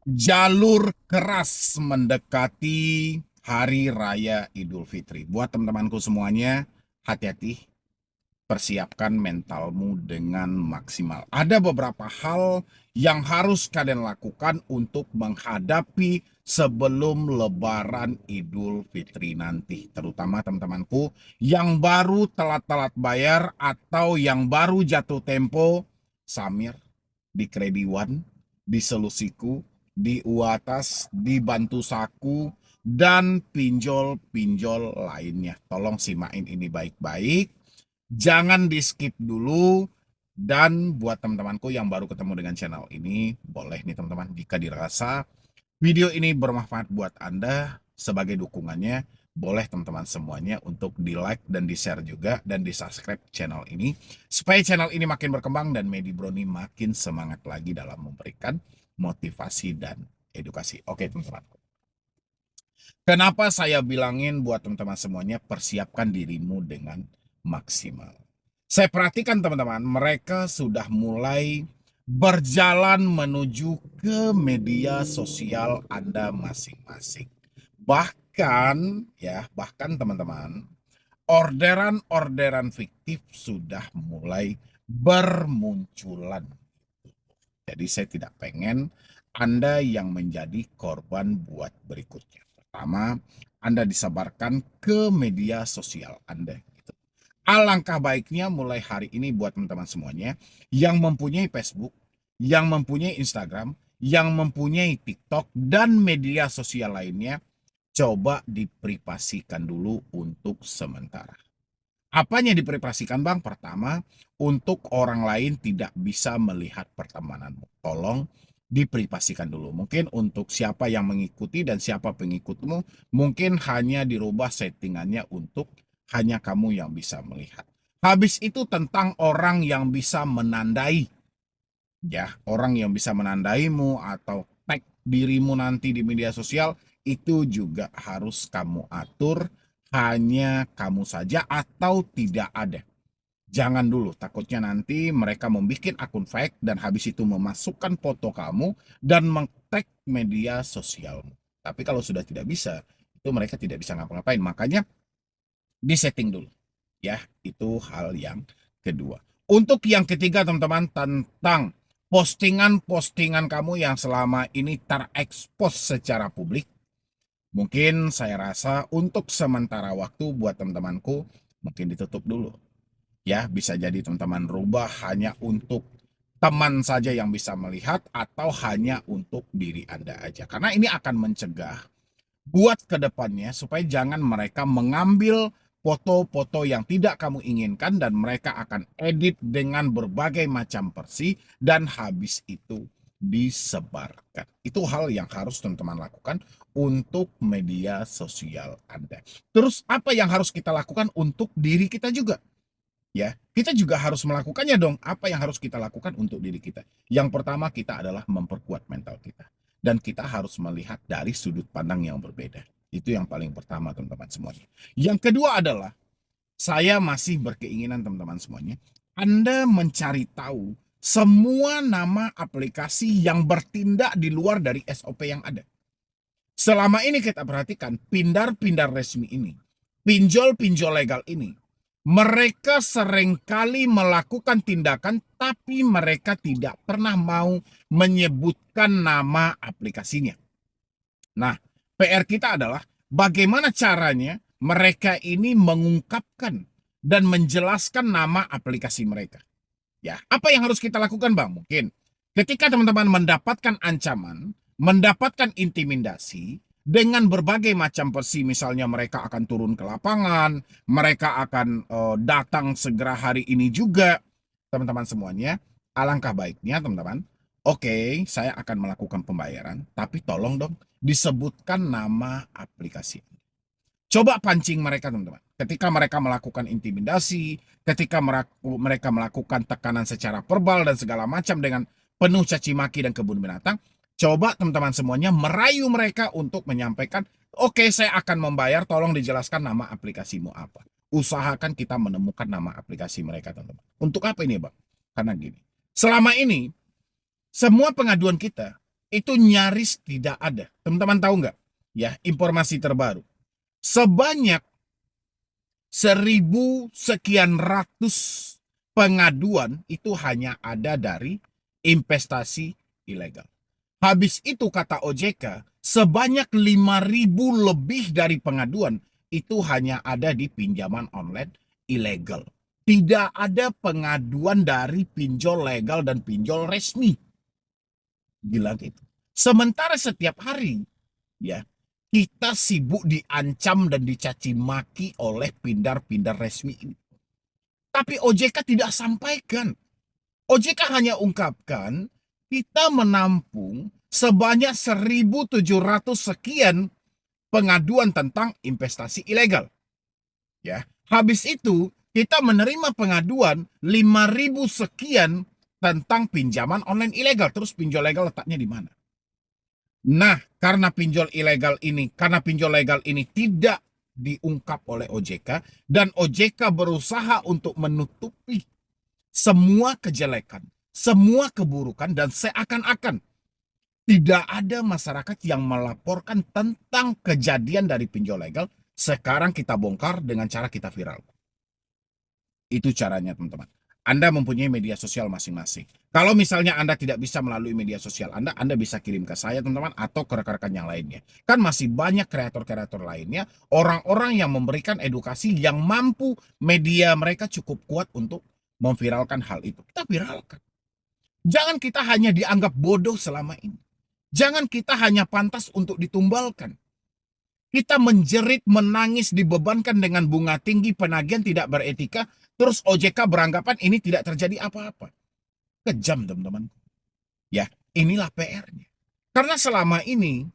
Jalur keras mendekati Hari Raya Idul Fitri. Buat teman-temanku semuanya, hati-hati, persiapkan mentalmu dengan maksimal. Ada beberapa hal yang harus kalian lakukan untuk menghadapi sebelum Lebaran Idul Fitri nanti. Terutama teman-temanku yang baru telat-telat bayar atau yang baru jatuh tempo, Samir, di Kredi One, di Selusiku, di Uatas, di Bantu Saku, dan pinjol-pinjol lainnya. Tolong simain ini baik-baik. Jangan di skip dulu. Dan buat teman-temanku yang baru ketemu dengan channel ini, boleh nih teman-teman, jika dirasa video ini bermanfaat buat Anda sebagai dukungannya, boleh teman-teman semuanya untuk di like dan di share juga dan di subscribe channel ini supaya channel ini makin berkembang dan Medi Broni makin semangat lagi dalam memberikan motivasi dan edukasi. Oke teman-teman, kenapa saya bilangin buat teman-teman semuanya persiapkan dirimu dengan maksimal. Saya perhatikan teman-teman, mereka sudah mulai berjalan menuju ke media sosial Anda masing-masing. Bahkan teman-teman, orderan-orderan fiktif sudah mulai bermunculan. Jadi saya tidak pengen Anda yang menjadi korban buat berikutnya. Pertama, Anda disebarkan ke media sosial Anda. Alangkah baiknya mulai hari ini buat teman-teman semuanya yang mempunyai Facebook, yang mempunyai Instagram, yang mempunyai TikTok, dan media sosial lainnya, coba diprivasikan dulu untuk sementara. Apanya diprivasikan Bang? Pertama, untuk orang lain tidak bisa melihat pertemananmu. Tolong diprivasikan dulu. Mungkin untuk siapa yang mengikuti dan siapa pengikutmu, mungkin hanya dirubah settingannya untuk hanya kamu yang bisa melihat. Habis itu tentang orang yang bisa menandai, ya, orang yang bisa menandaimu atau tag dirimu nanti di media sosial, itu juga harus kamu atur, hanya kamu saja atau tidak ada. Jangan dulu, takutnya nanti mereka membuat akun fake dan habis itu memasukkan foto kamu dan meng-tag media sosialmu. Tapi kalau sudah tidak bisa, itu mereka tidak bisa ngapa-ngapain. Makanya disetting dulu. Ya, itu hal yang kedua. Untuk yang ketiga teman-teman, tentang postingan-postingan kamu yang selama ini terekspos secara publik, mungkin saya rasa untuk sementara waktu buat teman-temanku mungkin ditutup dulu. Ya, bisa jadi teman-teman rubah hanya untuk teman saja yang bisa melihat atau hanya untuk diri Anda aja. Karena ini akan mencegah buat ke depannya supaya jangan mereka mengambil foto-foto yang tidak kamu inginkan dan mereka akan edit dengan berbagai macam versi dan habis itu disebarkan. Itu hal yang harus teman-teman lakukan untuk media sosial Anda. Terus apa yang harus kita lakukan untuk diri kita juga? Ya, kita juga harus melakukannya dong. Apa yang harus kita lakukan untuk diri kita? Yang pertama kita adalah memperkuat mental kita. Dan kita harus melihat dari sudut pandang yang berbeda. Itu yang paling pertama teman-teman semuanya. Yang kedua adalah, saya masih berkeinginan teman-teman semuanya, Anda mencari tahu semua nama aplikasi yang bertindak di luar dari SOP yang ada. Selama ini kita perhatikan pindar-pindar resmi ini, pinjol-pinjol legal ini, mereka seringkali melakukan tindakan tapi mereka tidak pernah mau menyebutkan nama aplikasinya. Nah, PR kita adalah bagaimana caranya mereka ini mengungkapkan dan menjelaskan nama aplikasi mereka. Ya, apa yang harus kita lakukan, Bang? Mungkin ketika teman-teman mendapatkan ancaman, mendapatkan intimidasi dengan berbagai macam versi, misalnya mereka akan turun ke lapangan, mereka akan datang segera hari ini juga, teman-teman semuanya, alangkah baiknya teman-teman, oke, saya akan melakukan pembayaran, tapi tolong dong disebutkan nama aplikasi. Coba pancing mereka teman-teman. Ketika mereka melakukan intimidasi, ketika mereka melakukan tekanan secara verbal dan segala macam dengan penuh caci maki dan kebun binatang, coba teman-teman semuanya merayu mereka untuk menyampaikan, oke, saya akan membayar, tolong dijelaskan nama aplikasimu apa. Usahakan kita menemukan nama aplikasi mereka teman-teman. Untuk apa ini Bang? Karena gini, selama ini semua pengaduan kita itu nyaris tidak ada. Teman-teman tahu nggak? Ya, informasi terbaru. Sebanyak 1.000 sekian ratus pengaduan itu hanya ada dari investasi ilegal. Habis itu kata OJK, sebanyak 5.000 lebih dari pengaduan itu hanya ada di pinjaman online ilegal. Tidak ada pengaduan dari pinjol legal dan pinjol resmi. Gila gitu. Sementara setiap hari, ya, kita sibuk diancam dan dicaci maki oleh pindar-pindar resmi ini. Tapi OJK tidak sampaikan. OJK hanya ungkapkan kita menampung sebanyak 1.700 sekian pengaduan tentang investasi ilegal. Ya, habis itu kita menerima pengaduan 5.000 sekian tentang pinjaman online ilegal. Terus pinjol legal letaknya di mana? Nah, karena pinjol legal ini tidak diungkap oleh OJK dan OJK berusaha untuk menutupi semua kejelekan, semua keburukan dan seakan-akan tidak ada masyarakat yang melaporkan tentang kejadian dari pinjol legal. Sekarang kita bongkar dengan cara kita viral. Itu caranya, teman-teman. Anda mempunyai media sosial masing-masing. Kalau misalnya Anda tidak bisa melalui media sosial Anda bisa kirim ke saya, teman-teman, atau ke rekan-rekan yang lainnya. Kan masih banyak kreator-kreator lainnya, orang-orang yang memberikan edukasi yang mampu media mereka cukup kuat untuk memviralkan hal itu. Kita viralkan. Jangan kita hanya dianggap bodoh selama ini. Jangan kita hanya pantas untuk ditumbalkan. Kita menjerit, menangis, dibebankan dengan bunga tinggi, penagihan tidak beretika, terus OJK beranggapan ini tidak terjadi apa-apa. Kejam, teman-teman. Ya, inilah PR-nya. Karena selama ini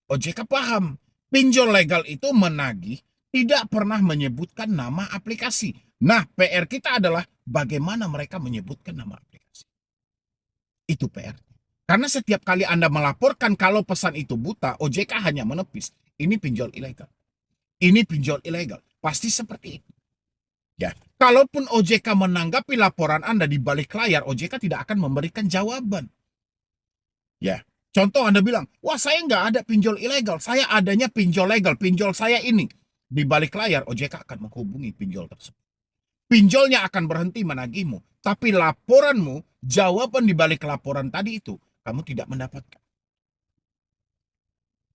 OJK paham, pinjol legal itu menagih, tidak pernah menyebutkan nama aplikasi. Nah, PR kita adalah bagaimana mereka menyebutkan nama aplikasi. Itu PR. Karena setiap kali Anda melaporkan kalau pesan itu buta, OJK hanya menepis. Ini pinjol ilegal. Ini pinjol ilegal. Pasti seperti itu. Ya, kalaupun OJK menanggapi laporan Anda di balik layar, OJK tidak akan memberikan jawaban. Ya, contoh Anda bilang, wah saya nggak ada pinjol ilegal, saya adanya pinjol legal, pinjol saya ini. Di balik layar, OJK akan menghubungi pinjol tersebut. Pinjolnya akan berhenti menagihmu, tapi laporanmu, jawaban di balik laporan tadi itu, kamu tidak mendapatkan.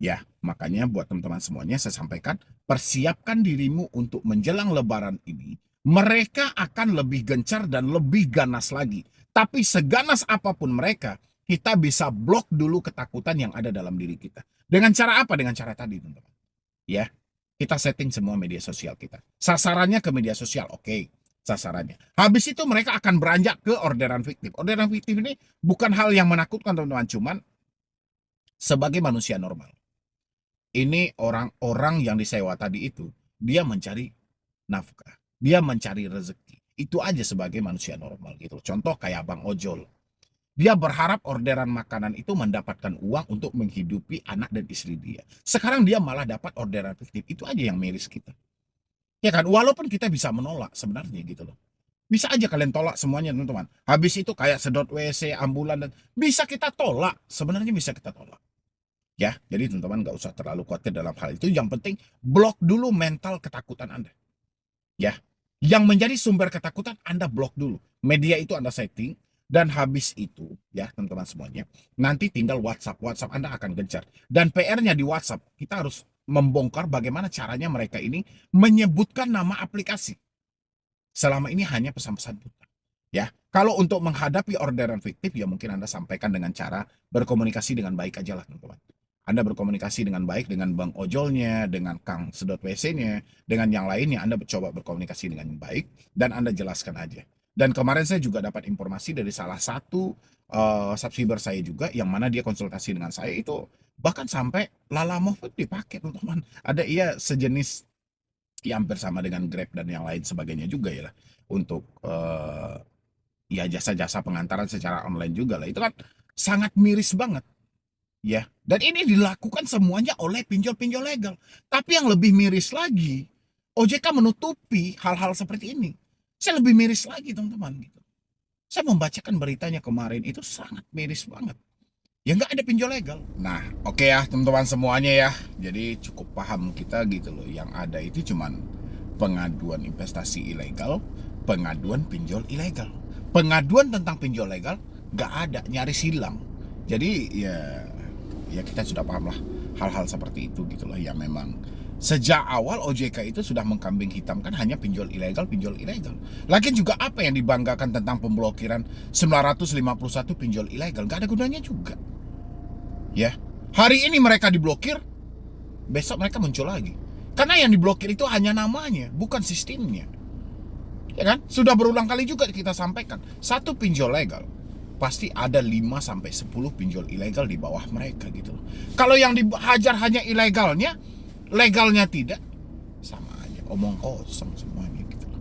Ya, makanya buat teman-teman semuanya saya sampaikan, persiapkan dirimu untuk menjelang lebaran ini. Mereka akan lebih gencar dan lebih ganas lagi. Tapi seganas apapun mereka, kita bisa blok dulu ketakutan yang ada dalam diri kita. Dengan cara apa? Dengan cara tadi, teman-teman. Ya, kita setting semua media sosial kita. Sasarannya ke media sosial, oke. Sasarannya. Habis itu mereka akan beranjak ke orderan fiktif. Orderan fiktif ini bukan hal yang menakutkan, teman-teman. Cuman sebagai manusia normal. Ini orang-orang yang disewa tadi itu, dia mencari nafkah, dia mencari rezeki. Itu aja sebagai manusia normal gitu. Contoh kayak Bang Ojol. Dia berharap orderan makanan itu mendapatkan uang untuk menghidupi anak dan istri dia. Sekarang dia malah dapat orderan fiktif. Itu aja yang miris kita. Ya kan, walaupun kita bisa menolak sebenarnya gitu loh. Bisa aja kalian tolak semuanya, teman-teman. Habis itu kayak sedot WC, ambulan, dan bisa kita tolak. Sebenarnya bisa kita tolak. Ya, jadi teman-teman nggak usah terlalu khawatir dalam hal itu. Yang penting blok dulu mental ketakutan Anda. Ya, yang menjadi sumber ketakutan Anda blok dulu. Media itu Anda setting dan habis itu ya teman-teman semuanya. Nanti tinggal WhatsApp Anda akan gencar. Dan PR-nya di WhatsApp kita harus membongkar bagaimana caranya mereka ini menyebutkan nama aplikasi. Selama ini hanya pesan-pesan buta. Ya, kalau untuk menghadapi orderan fiktif ya mungkin Anda sampaikan dengan cara berkomunikasi dengan baik aja lah teman-teman. Anda berkomunikasi dengan baik dengan Bang Ojolnya, dengan Kang Sedot WC-nya, dengan yang lainnya Anda coba berkomunikasi dengan baik dan Anda jelaskan aja. Dan kemarin saya juga dapat informasi dari salah satu subscriber saya juga yang mana dia konsultasi dengan saya itu bahkan sampai Lalamove itu dipakai teman-teman. Ada sejenis yang hampir sama dengan Grab dan yang lain sebagainya juga ya lah untuk ya jasa-jasa pengantaran secara online juga lah. Itu kan sangat miris banget. Ya, dan ini dilakukan semuanya oleh pinjol-pinjol legal. Tapi yang lebih miris lagi, OJK menutupi hal-hal seperti ini. Saya lebih miris lagi, teman-teman. Gitu. Saya membacakan beritanya kemarin, itu sangat miris banget. Ya nggak ada pinjol legal. Nah, oke ya teman-teman semuanya ya. Jadi cukup paham kita gitu loh. Yang ada itu cuman pengaduan investasi ilegal, pengaduan pinjol ilegal. Pengaduan tentang pinjol legal nggak ada, nyaris hilang. Jadi ya kita sudah paham lah hal-hal seperti itu gitu loh. Ya memang sejak awal OJK itu sudah mengkambing hitamkan hanya pinjol ilegal, pinjol ilegal. Lagian juga apa yang dibanggakan tentang pemblokiran 951 pinjol ilegal? Gak ada gunanya juga. Ya, hari ini mereka diblokir, besok mereka muncul lagi. Karena yang diblokir itu hanya namanya, bukan sistemnya. Ya kan? Sudah berulang kali juga kita sampaikan, satu pinjol legal pasti ada 5 sampai 10 pinjol ilegal di bawah mereka gitu loh. Kalau yang dihajar hanya ilegalnya, legalnya tidak, sama aja omong kosong semuanya gitu loh.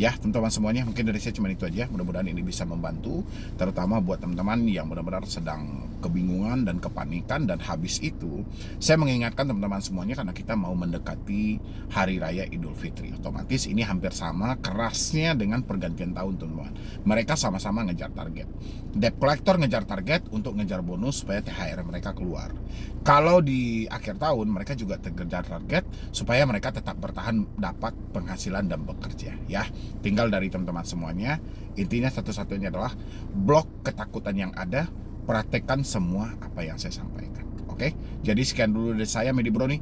Ya teman-teman semuanya, mungkin dari saya cuma itu aja. Mudah-mudahan ini bisa membantu, terutama buat teman-teman yang benar-benar sedang kebingungan dan kepanikan. Dan habis itu saya mengingatkan teman-teman semuanya, karena kita mau mendekati Hari Raya Idul Fitri, otomatis ini hampir sama kerasnya dengan pergantian tahun teman-teman. Mereka sama-sama ngejar target. Debt collector ngejar target untuk ngejar bonus supaya THR mereka keluar. Kalau di akhir tahun mereka juga ngejar target supaya mereka tetap bertahan dapat penghasilan dan bekerja ya. Tinggal dari teman-teman semuanya. Intinya satu-satunya adalah blok ketakutan yang ada, praktekkan semua apa yang saya sampaikan. Oke, jadi sekian dulu dari saya, Medi Broni.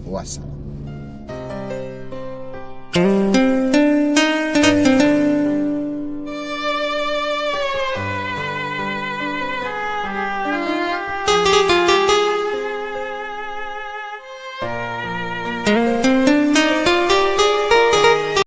Wassalam.